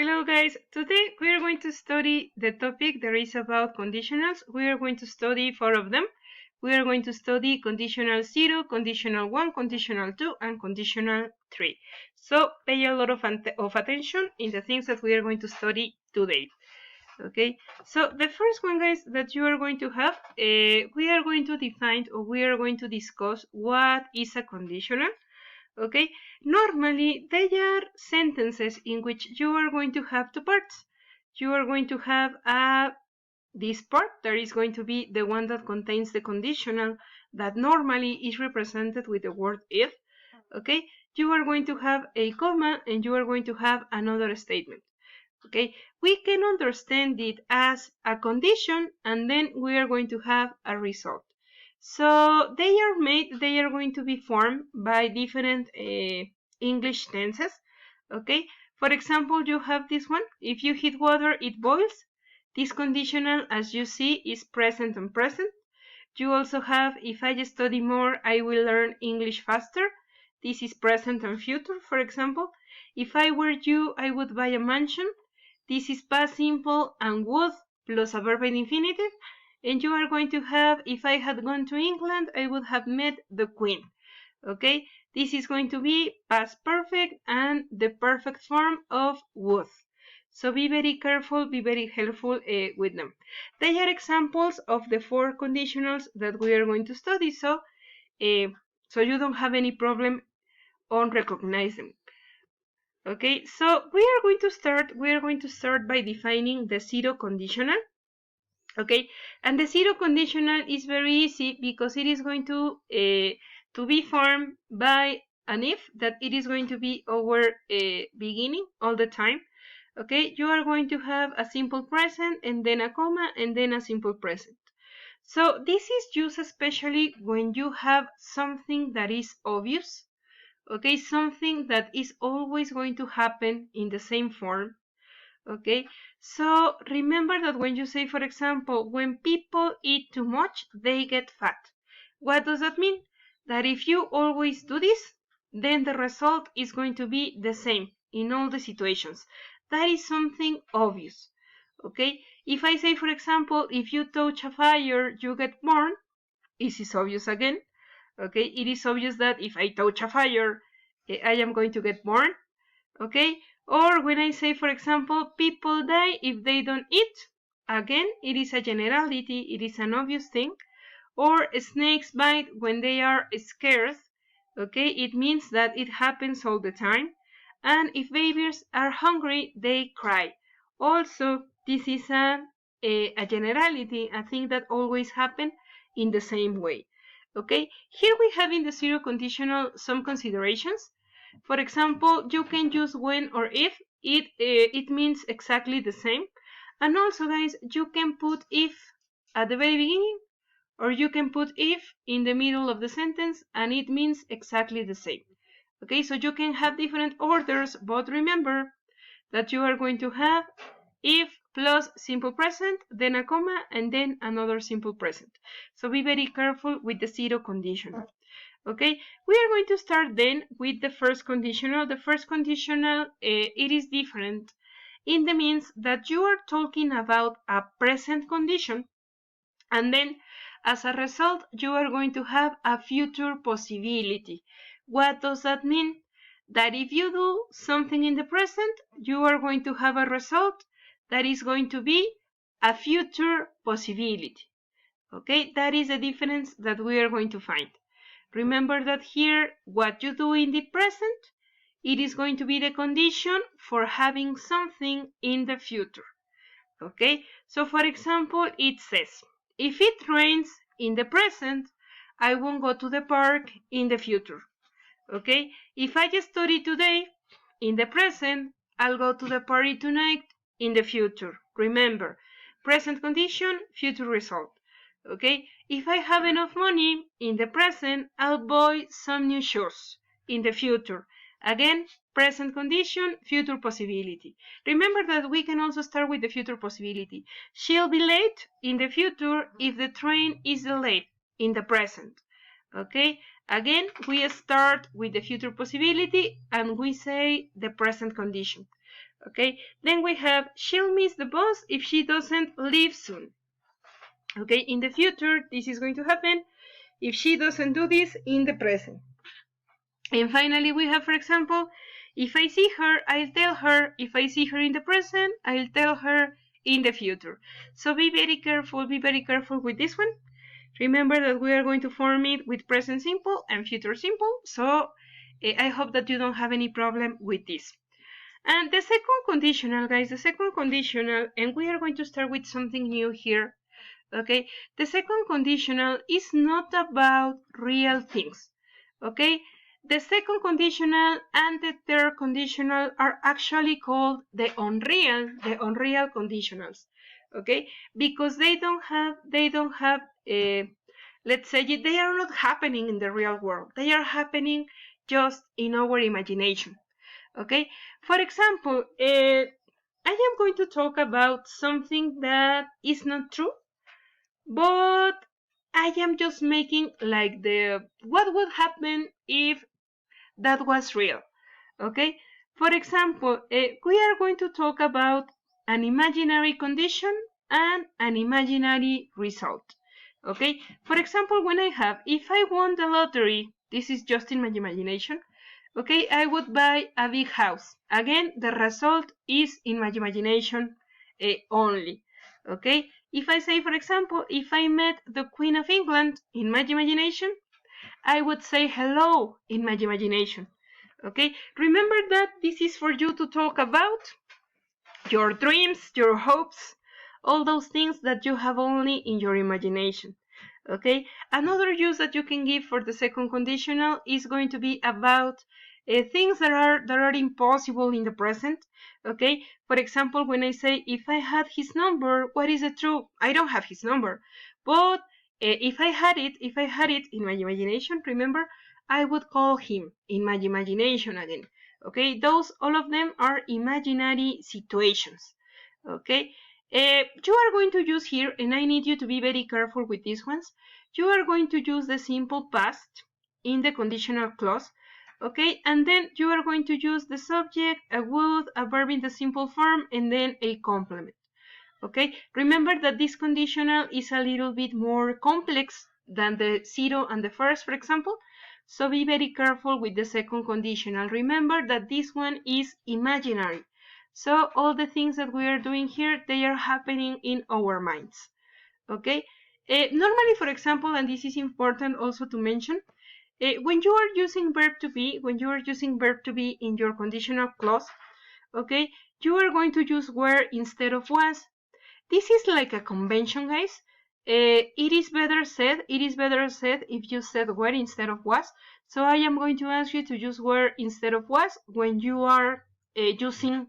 Hello guys, today we are going to study the topic that is about conditionals. We are going to study 4 of them. We are going to study conditional 0, conditional 1, conditional 2, and conditional 3. So pay a lot of attention in the things that we are going to study today. Okay, so the first one, guys, that you are going to have, we are going to define or we are going to discuss what is a conditional. Okay, normally they are sentences in which you are going to have two parts. You are going to have this part that is going to be the one that contains the conditional that normally is represented with the word if. Okay, you are going to have a comma and you are going to have another statement. Okay, we can understand it as a condition and then we are going to have a result. So they are going to be formed by different English tenses. Okay, for example, you have this one: if you heat water, it boils. This conditional, as you see, is present and present. You also have: if I study more, I will learn English faster. This is present and future, for example. If I were you, I would buy a mansion. This is past simple and would plus a verb in infinitive. And you are going to have: if I had gone to England, I would have met the Queen. Okay, this is going to be past perfect and the perfect form of would. So be very careful, be very helpful with them. They are examples of the 4 conditionals that we are going to study, so you don't have any problem on recognizing. Okay, so we are going to start by defining the 0 conditional. Okay, and the 0 conditional is very easy because it is going to be formed by an if that it is going to be our beginning all the time. Okay, you are going to have a simple present and then a comma and then a simple present. So this is used especially when you have something that is obvious. Okay, something that is always going to happen in the same form. Okay, so remember that when you say, for example, when people eat too much, they get fat. What does that mean? That if you always do this, then the result is going to be the same in all the situations. That is something obvious. Okay, if I say, for example, if you touch a fire, you get burned, this is obvious again. Okay, it is obvious that if I touch a fire, I am going to get burned. Okay, or when I say, for example, people die if they don't eat, again, it is a generality, it is an obvious thing. Or snakes bite when they are scared. Okay, it means that it happens all the time. And if babies are hungry, they cry. Also, this is a generality, a thing that always happens in the same way. Okay, here we have in the 0 conditional some considerations. For example, you can use when or if. It means exactly the same. And also, guys, you can put if at the very beginning or you can put if in the middle of the sentence and it means exactly the same. Okay, so you can have different orders, but remember that you are going to have if plus simple present, then a comma, and then another simple present. So be very careful with the 0 conditional. Okay, we are going to start then with the first conditional. The first conditional, it is different in the means that you are talking about a present condition, and then as a result, you are going to have a future possibility. What does that mean? That if you do something in the present, you are going to have a result that is going to be a future possibility. Okay, that is the difference that we are going to find. Remember that here, what you do in the present, it is going to be the condition for having something in the future. Okay, so for example, it says, if it rains in the present, I won't go to the park in the future. Okay, if I study today in the present, I'll go to the party tonight in the future. Remember, present condition, future result. Okay, if I have enough money in the present, I'll buy some new shoes in the future. Again, present condition, future possibility. Remember that we can also start with the future possibility. She'll be late in the future if the train is delayed in the present. Okay, again, we start with the future possibility and we say the present condition. Okay, then we have she'll miss the bus if she doesn't leave soon. Okay, in the future, this is going to happen if she doesn't do this in the present. And finally, we have, for example, if I see her, I'll tell her. If I see her in the present, I'll tell her in the future. So be very careful with this one. Remember that we are going to form it with present simple and future simple. So I hope that you don't have any problem with this. And the second conditional, guys, the second conditional, and we are going to start with something new here. Okay, the second conditional is not about real things. Okay, the second conditional and the third conditional are actually called the unreal conditionals. Okay, because they don't have let's say they are not happening in the real world. They are happening just in our imagination. Okay, for example, I am going to talk about something that is not true, but I am just making like the what would happen if that was real. Okay, for example, we are going to talk about an imaginary condition and an imaginary result. Okay, for example, when I have, if I won the lottery, this is just in my imagination. Okay, I would buy a big house. Again, the result is in my imagination only. Okay, if I say, for example, if I met the Queen of England in my imagination, I would say hello in my imagination. Okay, remember that this is for you to talk about your dreams, your hopes, all those things that you have only in your imagination. Okay, another use that you can give for the second conditional is going to be about things that are impossible in the present. Okay, for example, when I say if I had his number, what is it true? I don't have his number, but if I had it in my imagination, remember, I would call him in my imagination again. Okay, those all of them are imaginary situations. Okay, you are going to use here, and I need you to be very careful with these ones. You are going to use the simple past in the conditional clause. Okay, and then you are going to use the subject, a would, a verb in the simple form, and then a complement. Okay, remember that this conditional is a little bit more complex than the zero and the first, for example. So be very careful with the second conditional. Remember that this one is imaginary. So all the things that we are doing here, they are happening in our minds. Okay, normally, for example, and this is important also to mention, when you are using verb to be, in your conditional clause, okay, you are going to use were instead of was. This is like a convention, guys. It is better said if you said were instead of was. So I am going to ask you to use were instead of was when you are using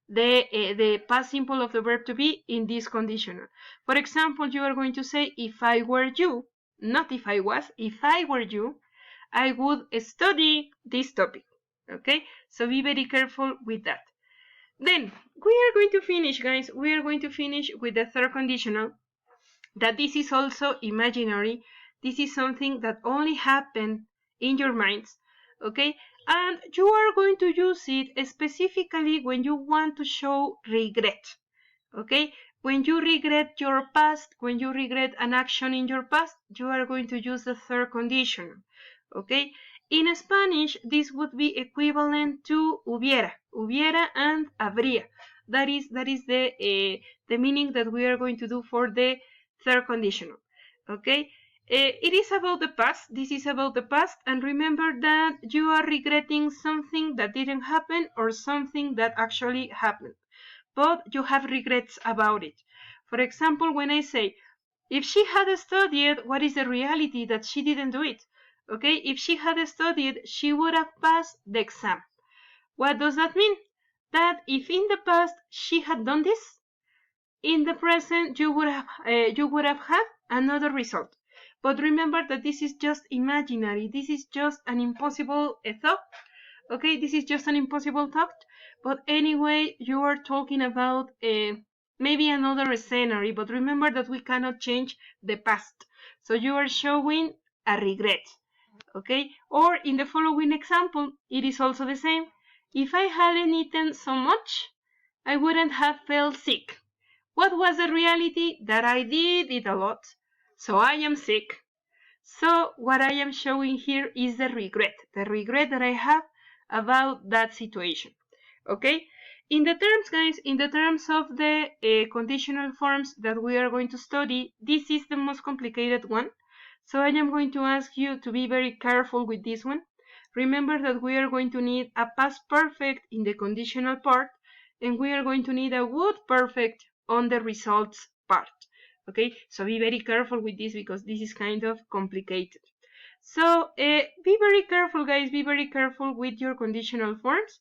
the past simple of the verb to be in this conditional. For example, you are going to say, if I were you, not if I was, if I were you, I would study this topic. Okay, so be very careful with that. Then we are going to finish, guys. We are going to finish with the third conditional, that this is also imaginary. This is something that only happened in your minds. Okay, and you are going to use it specifically when you want to show regret. Okay, when you regret your past, when you regret an action in your past, you are going to use the third conditional. Okay, in Spanish this would be equivalent to hubiera and habría. That is the meaning that we are going to do for the third conditional. Okay, it is about the past. This is about the past, and remember that you are regretting something that didn't happen or something that actually happened, but you have regrets about it. For example, when I say, if she had studied, what is the reality? That she didn't do it. Okay, if she had studied, she would have passed the exam. What does that mean? That if in the past she had done this, in the present you would have had another result. But remember that this is just imaginary. This is just an impossible thought. Okay, this is just an impossible thought. But anyway, you are talking about maybe another scenario. But remember that we cannot change the past. So you are showing a regret. Okay, or in the following example, it is also the same. If I hadn't eaten so much, I wouldn't have felt sick. What was the reality? That I did it a lot. So I am sick. So what I am showing here is the regret that I have about that situation. Okay? In the terms, guys, in the terms of the conditional forms that we are going to study, this is the most complicated one. So I am going to ask you to be very careful with this one. Remember that we are going to need a past perfect in the conditional part, and we are going to need a would perfect on the results part. Okay, so be very careful with this because this is kind of complicated. So be very careful, guys. Be very careful with your conditional forms.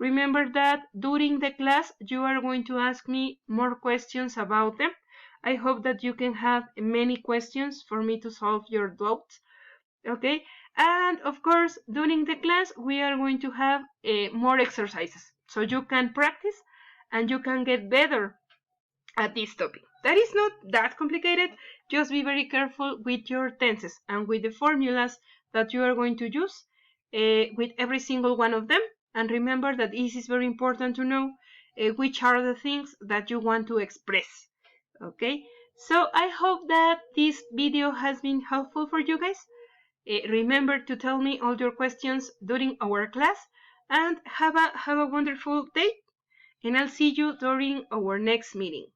Remember that during the class you are going to ask me more questions about them. I hope that you can have many questions for me to solve your doubts. Okay, and of course during the class we are going to have more exercises so you can practice and you can get better at this topic. That is not that complicated. Just be very careful with your tenses and with the formulas that you are going to use with every single one of them. And remember that this is very important to know which are the things that you want to express. Okay, so I hope that this video has been helpful for you guys. Remember to tell me all your questions during our class and have a wonderful day. And I'll see you during our next meeting.